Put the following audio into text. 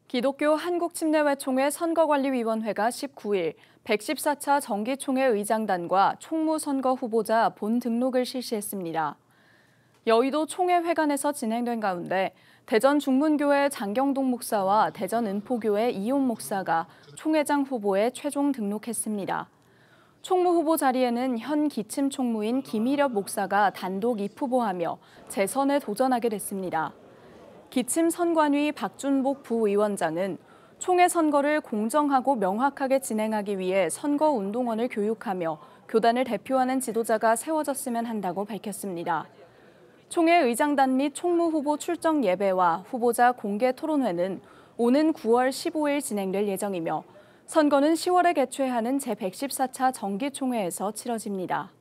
기독교 한국침례회총회 선거관리위원회가 19일 114차 정기총회 의장단과 총무선거 후보자 본등록을 실시했습니다. 여의도 총회회관에서 진행된 가운데 대전 중문교회 장경동 목사와 대전 은포교회 이용 목사가 총회장 후보에 최종 등록했습니다. 총무 후보 자리에는 현 기침 총무인 김일엽 목사가 단독 입후보하며 재선에 도전하게 됐습니다. 기침 선관위 박준복 부위원장은 총회 선거를 공정하고 명확하게 진행하기 위해 선거운동원을 교육하며 교단을 대표하는 지도자가 세워졌으면 한다고 밝혔습니다. 총회 의장단 및 총무 후보 출정 예배와 후보자 공개 토론회는 오는 9월 15일 진행될 예정이며 선거는 10월에 개최하는 제114차 정기총회에서 치러집니다.